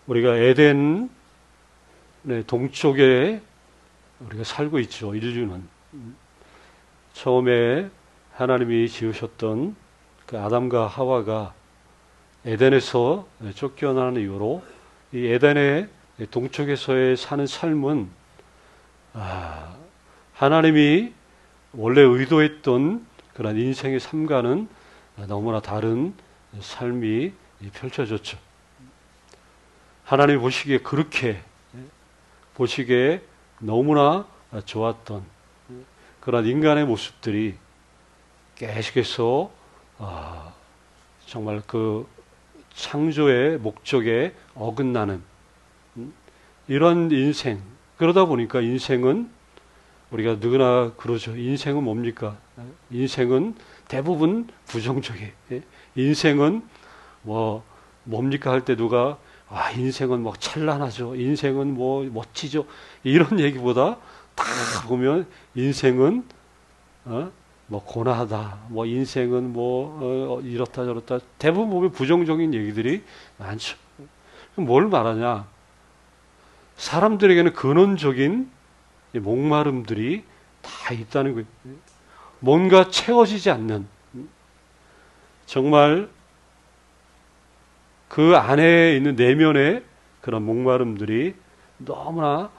우리가 에덴 동쪽에 우리가 살고 있죠. 인류는. 처음에 하나님이 지으셨던 그 아담과 하와가 에덴에서 쫓겨나는 이유로 이 에덴의 동쪽에서의 사는 삶은 하나님이 원래 의도했던 그런 인생의 삶과는 너무나 다른 삶이 펼쳐졌죠. 하나님이 보시기에 너무나 좋았던 그런 인간의 모습들이 계속해서 정말 그 창조의 목적에 어긋나는 이런 인생. 그러다 보니까 인생은 우리가 누구나 그러죠. 인생은 뭡니까? 인생은 대부분 부정적이에요. 인생은 뭡니까 할 때 누가 인생은 뭐 찬란하죠. 인생은 뭐 멋지죠. 이런 얘기보다 다 보면 인생은 뭐 고나하다. 뭐 인생은 이렇다 저렇다. 대부분 보면 부정적인 얘기들이 많죠. 뭘 말하냐? 사람들에게는 근원적인 목마름들이 다 있다는 거예요. 뭔가 채워지지 않는, 정말 그 안에 있는 내면의 그런 목마름들이 너무나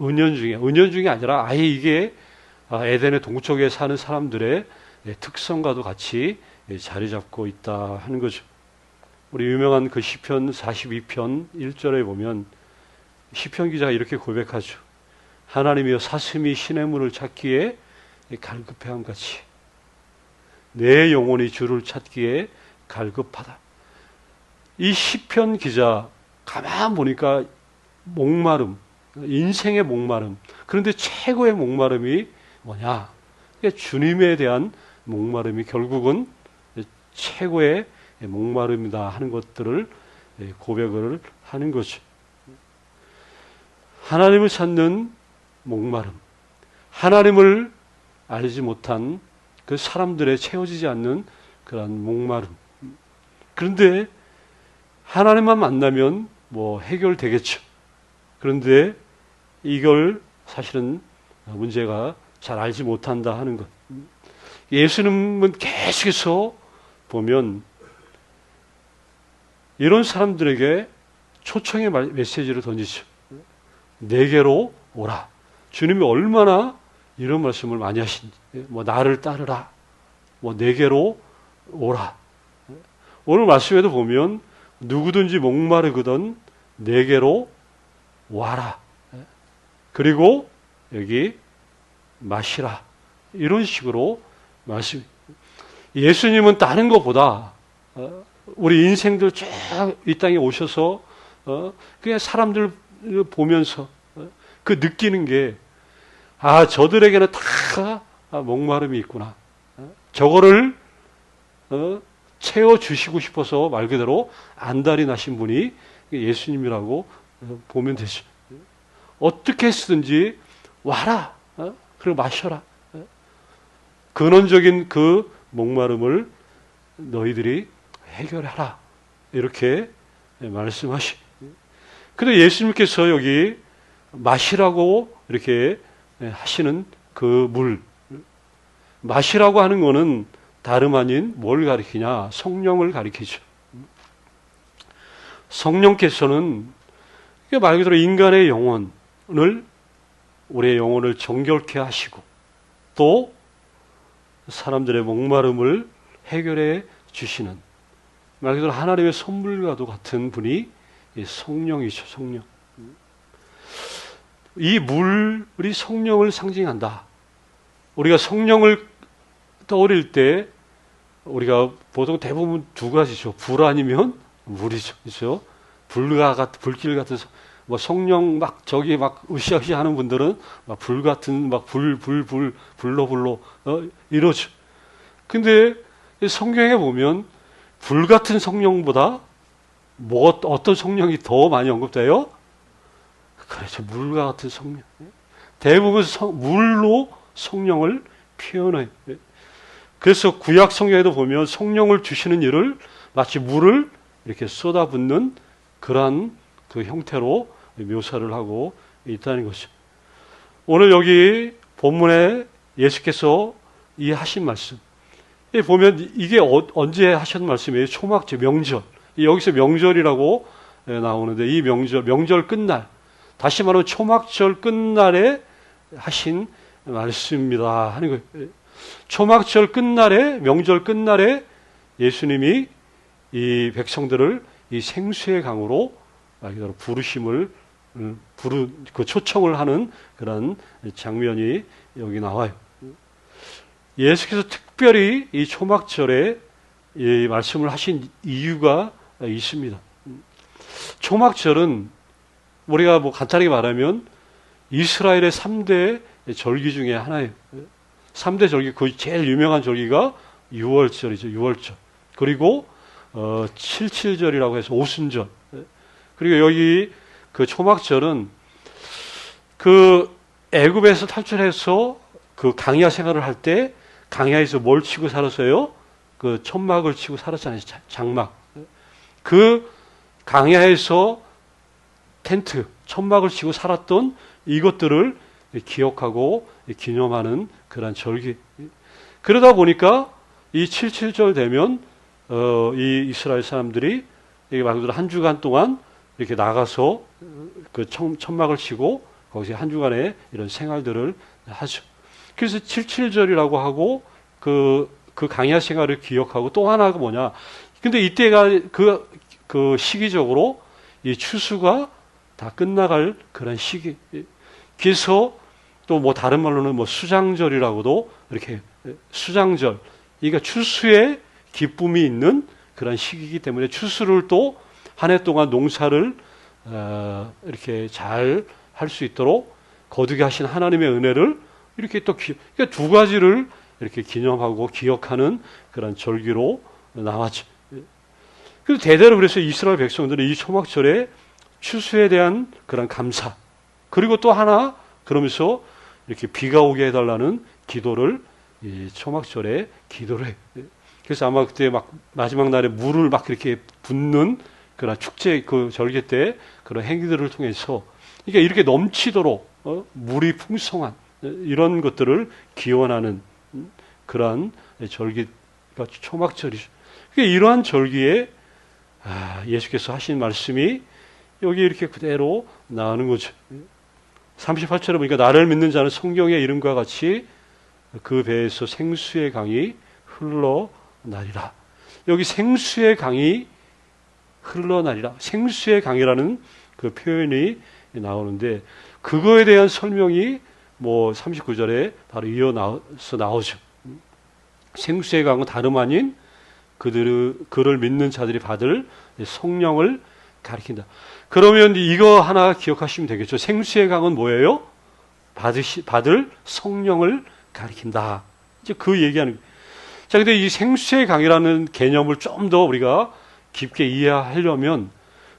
은연중에 아니라 아예 이게 에덴의 동쪽에 사는 사람들의 특성과도 같이 자리 잡고 있다 하는 거죠. 우리 유명한 그 시편 42편 1절에 보면 시편 기자가 이렇게 고백하죠. 하나님이여 사슴이 시냇물을 찾기에 갈급해함 같이 내 영혼이 주를 찾기에 갈급하다. 이 시편 기자 가만 보니까 목마름, 인생의 목마름. 그런데 최고의 목마름이 뭐냐? 주님에 대한 목마름이 결국은 최고의 목마름이다 하는 것들을 고백을 하는 거죠. 하나님을 찾는 목마름, 하나님을 알지 못한 그 사람들의 채워지지 않는 그런 목마름. 그런데 하나님만 만나면 해결되겠죠. 그런데 이걸 사실은 문제가 잘 알지 못한다 하는 것. 예수님은 계속해서 보면 이런 사람들에게 초청의 메시지를 던지죠. 내게로 오라. 주님이 얼마나 이런 말씀을 많이 하신지. 나를 따르라. 내게로 오라. 오늘 말씀에도 보면 누구든지 목마르거든 내게로 와라. 그리고 여기 마시라. 이런 식으로 말씀. 예수님은 다른 것보다 우리 인생들 쭉 이 땅에 오셔서 그냥 사람들 보면서 그 느끼는 게 저들에게는 다 목마름이 있구나. 저거를 채워주시고 싶어서 말 그대로 안달이 나신 분이 예수님이라고 보면 되죠. 어떻게 했든지 와라. 그리고 마셔라. 근원적인 그 목마름을 너희들이 해결하라. 이렇게 말씀하시. 근데 예수님께서 여기 마시라고 이렇게 하시는 그 물. 마시라고 하는 거는 다름 아닌 뭘 가리키냐? 성령을 가리키죠. 성령께서는 말 그대로 인간의 영혼을, 우리의 영혼을 정결케 하시고 또 사람들의 목마름을 해결해 주시는 말 그대로 하나님의 선물과도 같은 분이 성령이죠. 성령. 이 물이 성령을 상징한다. 우리가 성령을 떠올릴 때 우리가 보통 대부분 두 가지죠. 불 아니면 물이죠. 그렇죠? 불길 같은 성령 저기 으쌰으쌰 하는 분들은 불 같은 불로 이러죠. 근데 성경에 보면 불 같은 성령보다 어떤 성령이 더 많이 언급돼요? 그렇죠. 물과 같은 성령. 대부분 물로 성령을 표현해요. 그래서 구약 성경에도 보면 성령을 주시는 일을 마치 물을 이렇게 쏟아붓는 그러한 그 형태로 묘사를 하고 있다는 것이죠. 오늘 여기 본문에 예수께서 이 하신 말씀, 보면 이게 언제 하신 말씀이에요? 초막절, 명절. 여기서 명절이라고 나오는데, 이 명절 끝날, 다시 말하면 초막절 끝날에 하신 말씀입니다 하는 거예요. 초막절 끝날에, 명절 끝날에 예수님이 이 백성들을 이 생수의 강으로 부르심을, 그 초청을 하는 그런 장면이 여기 나와요. 예수께서 특별히 이 초막절에 이 말씀을 하신 이유가 있습니다. 초막절은 우리가 뭐 간단하게 말하면 이스라엘의 3대 절기 중에 하나예요. 3대 절기, 그 제일 유명한 절기가 6월절이죠. 6월절. 그리고 77절이라고 해서 오순절. 그리고 여기 그 초막절은 그 애굽에서 탈출해서 그 강야 생활을 할 때 강야에서 뭘 치고 살았어요? 그 천막을 치고 살았잖아요. 장막. 그 강야에서 텐트, 천막을 치고 살았던 이것들을 기억하고 기념하는 그런 절기. 그러다 보니까 이 77절 되면 이 이스라엘 사람들이 말 그대로 한 주간 동안 이렇게 나가서 그 천막을 치고 거기서 한 주간의 이런 생활들을 하죠. 그래서 77절이라고 하고 그 강야 생활을 기억하고 또 하나가 뭐냐. 근데 이때가 그 시기적으로 이 추수가 다 끝나갈 그런 시기. 그래서 또 뭐 다른 말로는 뭐 수장절이라고도 이렇게 수장절. 그러니까 추수의 기쁨이 있는 그런 시기이기 때문에 추수를 또 한 해 동안 농사를 이렇게 잘 할 수 있도록 거두게 하신 하나님의 은혜를 이렇게 또 그러니까 두 가지를 이렇게 기념하고 기억하는 그런 절기로 나왔죠. 그래서 대대로 그래서 이스라엘 백성들은 이 초막절에 추수에 대한 그런 감사, 그리고 또 하나 그러면서 이렇게 비가 오게 해달라는 기도를 이 초막절에 기도를 해요. 그래서 아마 그때 막 마지막 날에 물을 막 이렇게 붓는 그런 축제 그 절기 때 그런 행위들을 통해서 이게 이렇게 넘치도록 물이 풍성한 이런 것들을 기원하는 그러한 절기가 초막절이죠. 그러니까 이러한 절기에 예수께서 하신 말씀이 여기 이렇게 그대로 나오는 거죠. 38절에 보니까 나를 믿는 자는 성경의 이름과 같이 그 배에서 생수의 강이 흘러나리라. 여기 생수의 강이 흘러나리라. 생수의 강이라는 그 표현이 나오는데 그거에 대한 설명이 뭐 39절에 바로 이어서 나오죠. 생수의 강은 다름 아닌 그를 믿는 자들이 받을 성령을 가리킨다. 그러면 이거 하나 기억하시면 되겠죠. 생수의 강은 뭐예요? 받을 성령을 가리킨다. 이제 그 얘기하는 거예요. 자, 근데 이 생수의 강이라는 개념을 좀 더 우리가 깊게 이해하려면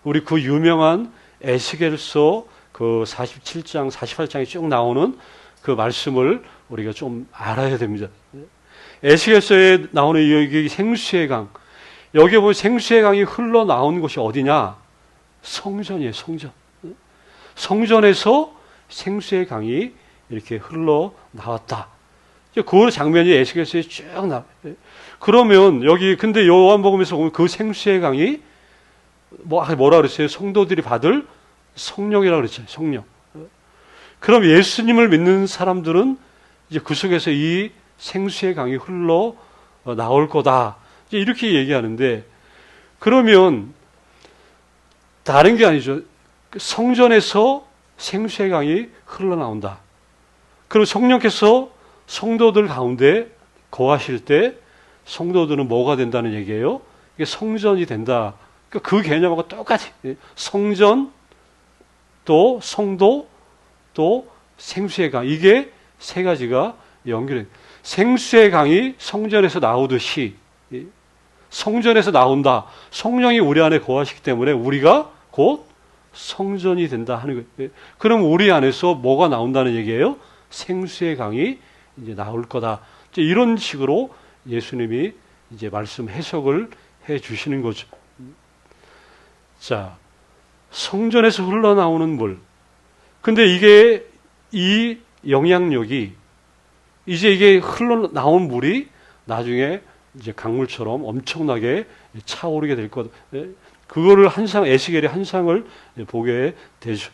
우리 그 유명한 에스겔서 그 47장, 48장에 쭉 나오는 그 말씀을 우리가 좀 알아야 됩니다. 에스겔서에 나오는 여기 생수의 강, 여기에 보면 생수의 강이 흘러나온 곳이 어디냐? 성전이에요, 성전. 성전에서 생수의 강이 이렇게 흘러나왔다. 그 장면이 에스겔서에 쭉 나와요. 그러면 여기 근데 요한복음에서 보면 그 생수의 강이 뭐라 그랬어요? 성도들이 받을 성령이라고 그랬잖아요. 성령. 그럼 예수님을 믿는 사람들은 이제 그 속에서 이 생수의 강이 흘러 나올 거다. 이제 이렇게 얘기하는데 그러면 다른 게 아니죠. 성전에서 생수의 강이 흘러나온다. 그럼 성령께서 성도들 가운데 거하실 때 성도들은 뭐가 된다는 얘기예요? 이게 성전이 된다. 그 개념하고 똑같이 성전 또 성도 또 생수의 강 이게 세 가지가 연결해. 생수의 강이 성전에서 나오듯이 성전에서 나온다. 성령이 우리 안에 거하시기 때문에 우리가 곧 성전이 된다 하는 거예요. 그럼 우리 안에서 뭐가 나온다는 얘기예요? 생수의 강이 이제 나올 거다. 이제 이런 식으로 예수님이 이제 말씀 해석을 해 주시는 거죠. 자, 성전에서 흘러나오는 물. 근데 이게 이 영향력이 이제 이게 흘러나온 물이 나중에 이제 강물처럼 엄청나게 차오르게 될 것. 그거를 한상 에스겔의 한상을 보게 되죠.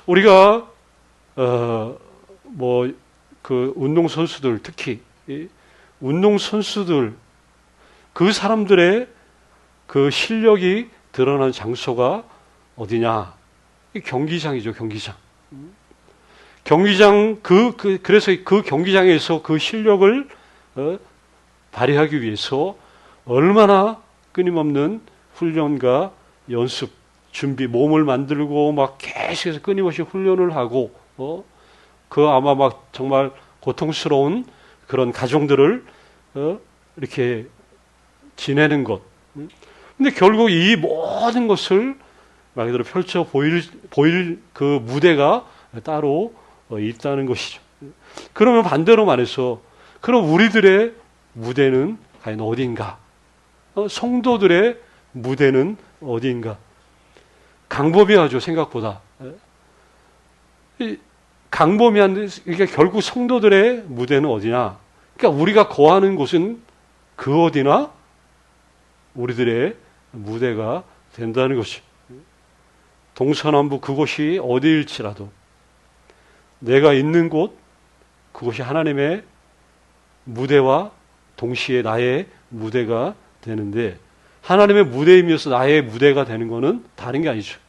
우리가 뭐 그 운동 선수들 특히 운동 선수들 그 사람들의 그 실력이 드러나는 장소가 어디냐? 경기장이죠, 경기장. 경기장 그래서 그 경기장에서 그 실력을 발휘하기 위해서 얼마나 끊임없는 훈련과 연습, 준비, 몸을 만들고 막 계속해서 끊임없이 훈련을 하고 그 아마 막 정말 고통스러운 그런 가정들을 이렇게 지내는 것. 근데 결국 이 모든 것을 말 그대로 펼쳐 보일 그 무대가 따로 있다는 것이죠. 그러면 반대로 말해서 그럼 우리들의 무대는 과연 어딘가? 성도들의 무대는 어딘가? 강범위하죠, 생각보다. 강범위한, 그러니까 결국 성도들의 무대는 어디냐? 그러니까 우리가 거하는 곳은 그 어디나 우리들의 무대가 된다는 것이. 동서남북 그곳이 어디일지라도 내가 있는 곳, 그곳이 하나님의 무대와 동시에 나의 무대가 되는데 하나님의 무대이면서 나의 무대가 되는 것은 다른 게 아니죠.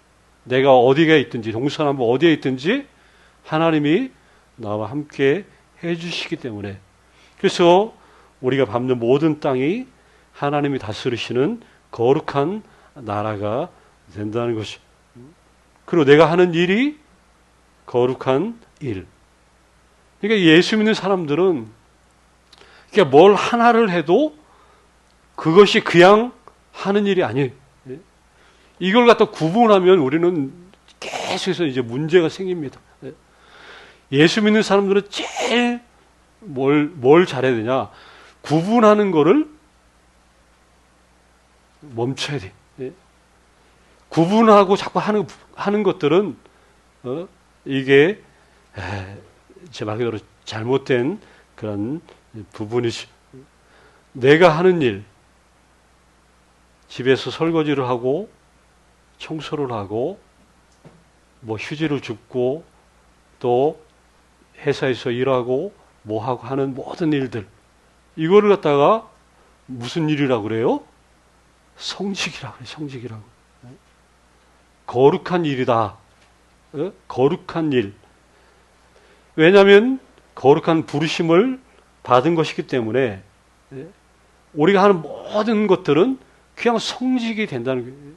내가 어디에 있든지 동서남북 어디에 있든지 하나님이 나와 함께 해주시기 때문에 그래서 우리가 밟는 모든 땅이 하나님이 다스리시는 거룩한 나라가 된다는 것이. 그리고 내가 하는 일이 거룩한 일. 그러니까 예수 믿는 사람들은 그러니까 뭘 하나를 해도 그것이 그냥 하는 일이 아니에요. 이걸 갖다 구분하면 우리는 계속해서 이제 문제가 생깁니다. 예수 믿는 사람들은 제일 뭘 잘해야 되냐? 구분하는 거를 멈춰야 돼. 구분하고 자꾸 하는 것들은 이게 제 말 그대로 잘못된 그런 부분이죠. 내가 하는 일, 집에서 설거지를 하고 청소를 하고 뭐 휴지를 줍고 또 회사에서 일하고 뭐 하고 하는 모든 일들 이거를 갖다가 무슨 일이라고 그래요? 성직이라고 그래요. 성직이라고. 거룩한 일이다. 거룩한 일. 왜냐하면 거룩한 부르심을 받은 것이기 때문에 우리가 하는 모든 것들은 그냥 성직이 된다는 거예요.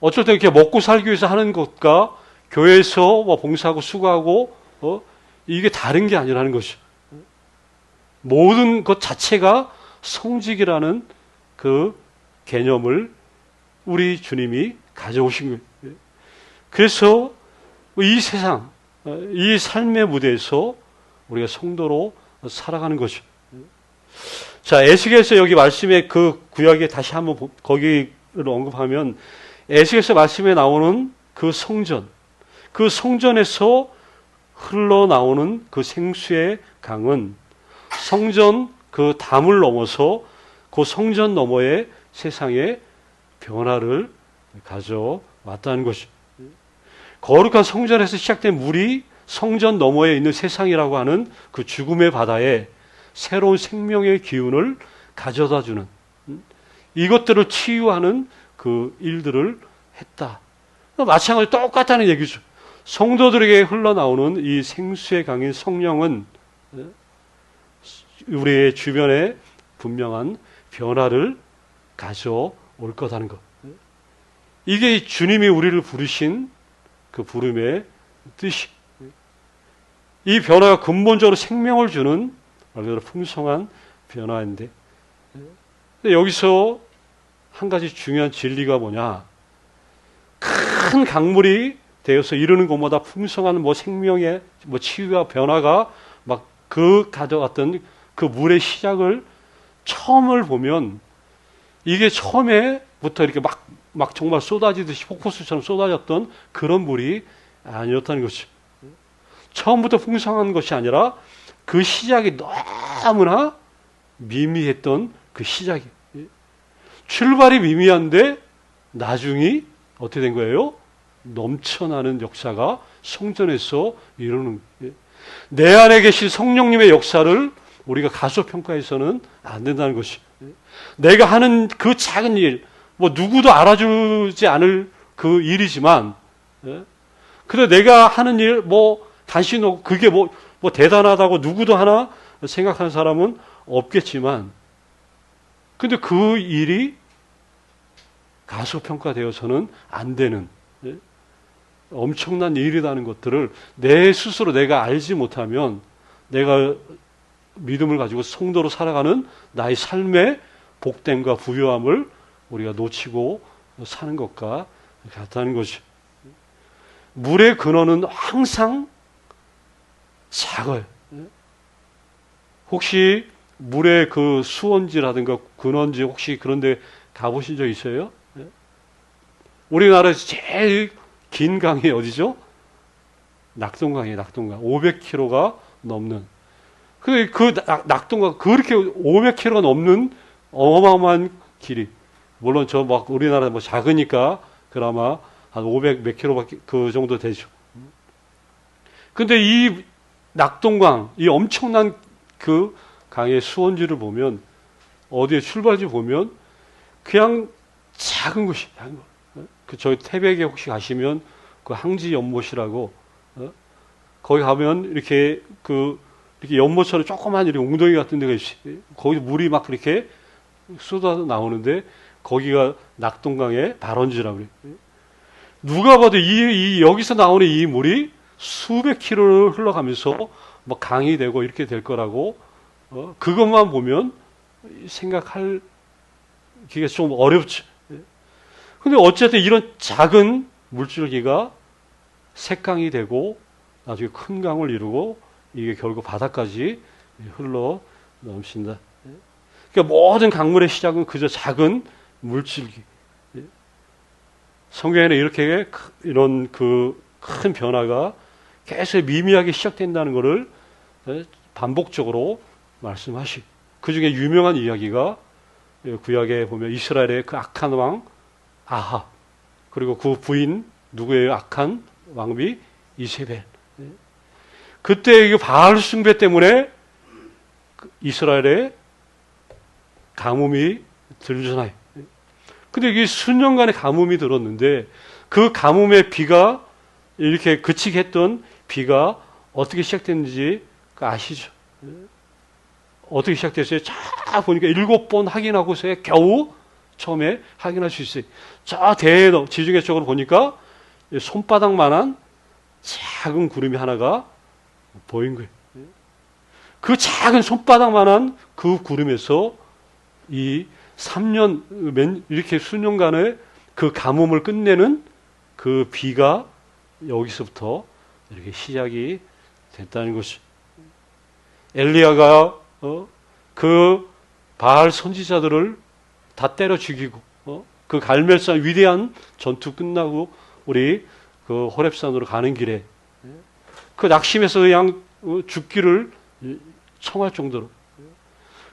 어쩔 때 이렇게 먹고 살기 위해서 하는 것과 교회에서 뭐 봉사하고 수고하고 이게 다른 게 아니라는 것이죠. 모든 것 자체가 성직이라는 그 개념을 우리 주님이 가져오신 거예요. 그래서 이 세상, 이 삶의 무대에서 우리가 성도로 살아가는 거죠. 자, 에스겔서 여기 말씀에 그 구약에 다시 한번 거기를 언급하면 에스겔서 말씀에 나오는 그 성전, 그 성전에서 흘러나오는 그 생수의 강은 성전 그 담을 넘어서 그 성전 너머의 세상에 변화를 가져왔다는 것이죠. 거룩한 성전에서 시작된 물이 성전 너머에 있는 세상이라고 하는 그 죽음의 바다에 새로운 생명의 기운을 가져다 주는 이것들을 치유하는 그 일들을 했다. 마찬가지로 똑같다는 얘기죠. 성도들에게 흘러나오는 이 생수의 강인 성령은 우리의 주변에 분명한 변화를 가져올 거라는 것. 이게 주님이 우리를 부르신 그 부름의 뜻이. 이 변화가 근본적으로 생명을 주는 말 그대로 풍성한 변화인데 여기서 한 가지 중요한 진리가 뭐냐? 큰 강물이 되어서 이르는 곳마다 풍성한 뭐 생명의 뭐 치유와 변화가 막 그 가져갔던 그 물의 시작을 처음을 보면 이게 처음에 처음부터 이렇게 막 정말 쏟아지듯이 폭포수처럼 쏟아졌던 그런 물이 아니었다는 것이죠. 처음부터 풍성한 것이 아니라 그 시작이 너무나 미미했던 그 시작이. 출발이 미미한데 나중이 어떻게 된 거예요? 넘쳐나는 역사가 성전에서 이루는. 내 안에 계신 성령님의 역사를 우리가 가소평가해서는 안 된다는 것이. 내가 하는 그 작은 일, 뭐 누구도 알아주지 않을 그 일이지만, 근데 내가 하는 일, 뭐 단순히 그게 뭐 대단하다고 누구도 하나 생각하는 사람은 없겠지만, 근데 그 일이 가소평가되어서는 안 되는 엄청난 일이라는 것들을 내 스스로 내가 알지 못하면 내가 믿음을 가지고 성도로 살아가는 나의 삶의 복됨과 부요함을 우리가 놓치고 사는 것과 같다는 것이. 물의 근원은 항상 작아요. 혹시 물의 그 수원지라든가 근원지 혹시 그런데 가보신 적 있어요? 우리나라에서 제일 긴 강이 어디죠? 낙동강이에요. 낙동강. 500km가 넘는. 그 낙동강 그렇게 500km가 넘는 어마어마한 길이. 물론 저 막 우리나라 뭐 작으니까 그나마 한 500 몇 킬로밖에 그 정도 되죠. 근데 이 낙동강, 이 엄청난 그 강의 수원지를 보면 어디에 출발지 보면 그냥 작은 곳이 작은 거. 그 저희 태백에 혹시 가시면 그 항지 연못이라고 거기 가면 이렇게 이렇게 연못처럼 조그만 이렇게 웅덩이 같은 데가 있어요. 거기 물이 막 그렇게 쏟아 나오는데 거기가 낙동강의 발원지라고 그래요. 누가 봐도 여기서 나오는 이 물이 수백 킬로를 흘러가면서 뭐 강이 되고 이렇게 될 거라고 그것만 보면 생각하기가 좀 어렵죠. 근데 어쨌든 이런 작은 물줄기가 색강이 되고 나중에 큰 강을 이루고 이게 결국 바다까지 흘러 넘친다. 그러니까 모든 강물의 시작은 그저 작은 물줄기. 성경에는 이렇게 이런 그 큰 변화가 계속 미미하게 시작된다는 것을 반복적으로 말씀하시고 그 중에 유명한 이야기가 구약에 보면 이스라엘의 그 악한 왕 아하 그리고 그 부인 누구예요? 악한 왕비 이세벨. 그때 이 바알 숭배 때문에 이스라엘의 가뭄이 들잖아요. 근데 이게 수년간의 가뭄이 들었는데 그 가뭄의 비가 이렇게 그치게 했던 비가 어떻게 시작됐는지 아시죠? 어떻게 시작됐어요? 자 보니까 7번 확인하고서 겨우 처음에 확인할 수 있어요. 저 지중해 쪽으로 보니까 손바닥만한 작은 구름이 하나가 보인 거예요. 그 작은 손바닥만한 그 구름에서 이 3년 이렇게 수년간의 그 가뭄을 끝내는 그 비가 여기서부터 이렇게 시작이 됐다는 것이. 엘리야가 그 바알 선지자들을 다 때려 죽이고 그 갈멜산 위대한 전투 끝나고 우리 그 호렙산으로 가는 길에 그 낙심해서 그냥 죽기를 청할 정도로.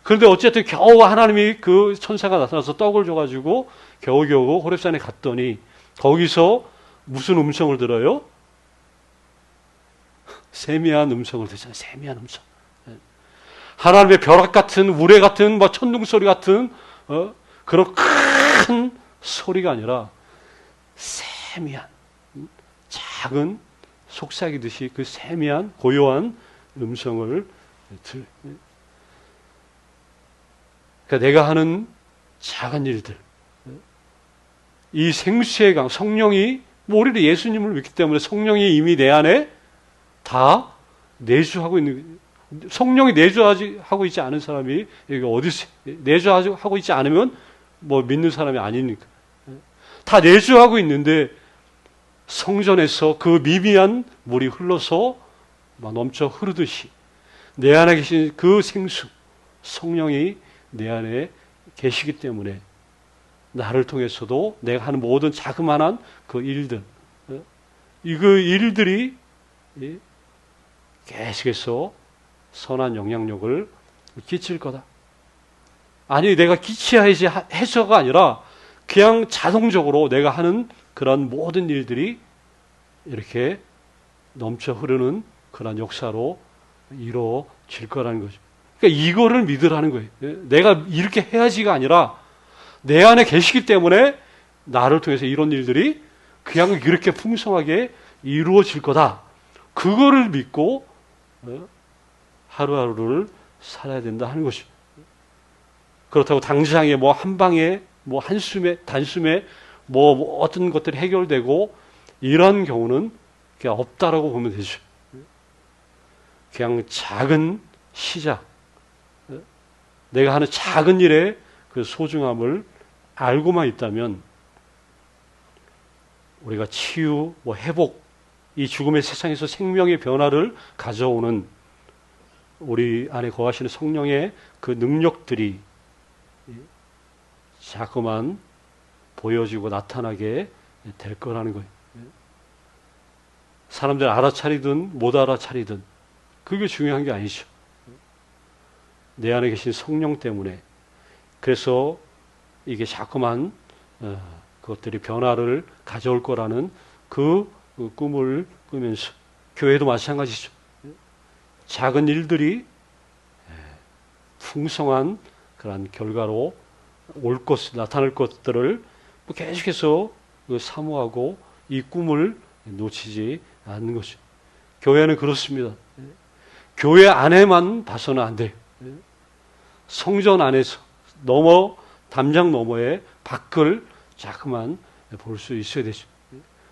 그런데 어쨌든 겨우 하나님이 그 천사가 나타나서 떡을 줘가지고 겨우겨우 호렙산에 갔더니 거기서 무슨 음성을 들어요? 세미한 음성을 듣잖아요. 세미한 음성. 하나님의 벼락 같은 우레 같은 뭐 천둥 소리 같은 그런 큰 소리가 아니라 세미한 작은 속삭이듯이 그 세미한 고요한 음성을 그러니까 내가 하는 작은 일들 이 생수의 강 성령이 우리는 예수님을 믿기 때문에 성령이 이미 내 안에 다 내주하고 있는 성령이 내주하고 있지 않은 사람이 여기 어디 있어요? 내주하고 있지 않으면 뭐 믿는 사람이 아니니까 다 내주하고 있는데 성전에서 그 미미한 물이 흘러서 막 넘쳐 흐르듯이 내 안에 계신 그 생수 성령이 내 안에 계시기 때문에 나를 통해서도 내가 하는 모든 자그마한 그 일들, 그 일들이 계속해서 선한 영향력을 끼칠 거다. 아니, 내가 끼쳐야지 해서가 아니라 그냥 자동적으로 내가 하는 그런 모든 일들이 이렇게 넘쳐 흐르는 그런 역사로 이루어질 거라는 거죠. 그러니까 이거를 믿으라는 거예요. 내가 이렇게 해야지가 아니라 내 안에 계시기 때문에 나를 통해서 이런 일들이 그냥 이렇게 풍성하게 이루어질 거다. 그거를 믿고 하루하루를 살아야 된다 하는 것이죠. 그렇다고 당장에 뭐 한 방에 뭐 한숨에 단숨에 뭐 어떤 것들이 해결되고 이런 경우는 그냥 없다라고 보면 되죠. 그냥 작은 시작, 내가 하는 작은 일의 그 소중함을 알고만 있다면 우리가 치유, 뭐 회복, 이 죽음의 세상에서 생명의 변화를 가져오는 우리 안에 거하시는 성령의 그 능력들이 자꾸만 보여지고 나타나게 될 거라는 거예요. 사람들 알아차리든 못 알아차리든 그게 중요한 게 아니죠. 내 안에 계신 성령 때문에. 그래서 이게 자꾸만 그것들이 변화를 가져올 거라는 그 꿈을 꾸면서, 교회도 마찬가지죠. 작은 일들이 풍성한 그런 결과로 나타날 것들을 계속해서 사모하고 이 꿈을 놓치지 않는 것이죠. 교회는 그렇습니다. 교회 안에만 봐서는 안 돼요. 성전 안에서 담장 너머의 밖을 자꾸만 볼 수 있어야 되죠.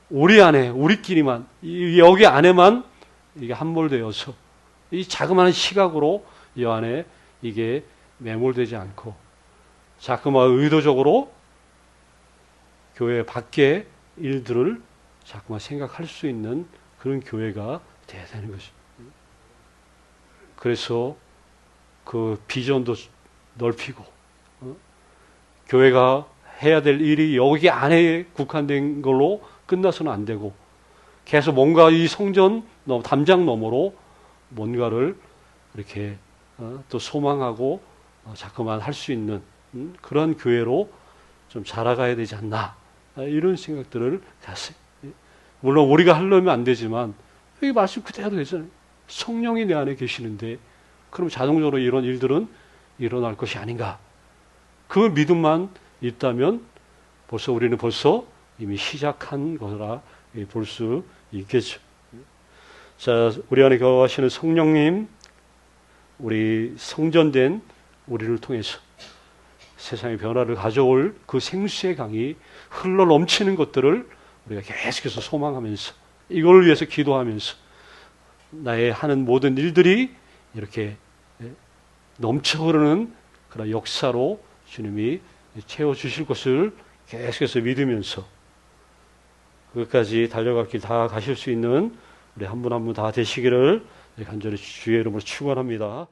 우리 안에, 우리끼리만, 여기 안에만 이게 함몰되어서 이 자그마한 시각으로 이 안에 이게 매몰되지 않고 자꾸만 의도적으로 교회 밖의 일들을 자꾸만 생각할 수 있는 그런 교회가 돼야 되는 것이죠. 그래서 그 비전도 넓히고, 교회가 해야 될 일이 여기 안에 국한된 걸로 끝나서는 안 되고, 계속 뭔가 이 성전 담장 너머로 뭔가를 이렇게 또 소망하고 자꾸만 할 수 있는 그런 교회로 좀 자라가야 되지 않나, 이런 생각들을 했어요. 물론 우리가 하려면 안 되지만 여기 말씀 그대로 되잖아요. 성령이 내 안에 계시는데 그럼 자동적으로 이런 일들은 일어날 것이 아닌가. 그 믿음만 있다면 우리는 벌써 이미 시작한 거라 볼 수 있겠죠. 자, 우리 안에 거하시는 성령님, 우리 성전된 우리를 통해서 세상의 변화를 가져올 그 생수의 강이 흘러 넘치는 것들을 우리가 계속해서 소망하면서, 이걸 위해서 기도하면서 나의 하는 모든 일들이 이렇게 넘쳐 흐르는 그런 역사로 주님이 채워주실 것을 계속해서 믿으면서 그것까지 달려갈 길 다 가실 수 있는 우리 한 분 한 분 다 되시기를 간절히 주의 이름으로 축원합니다.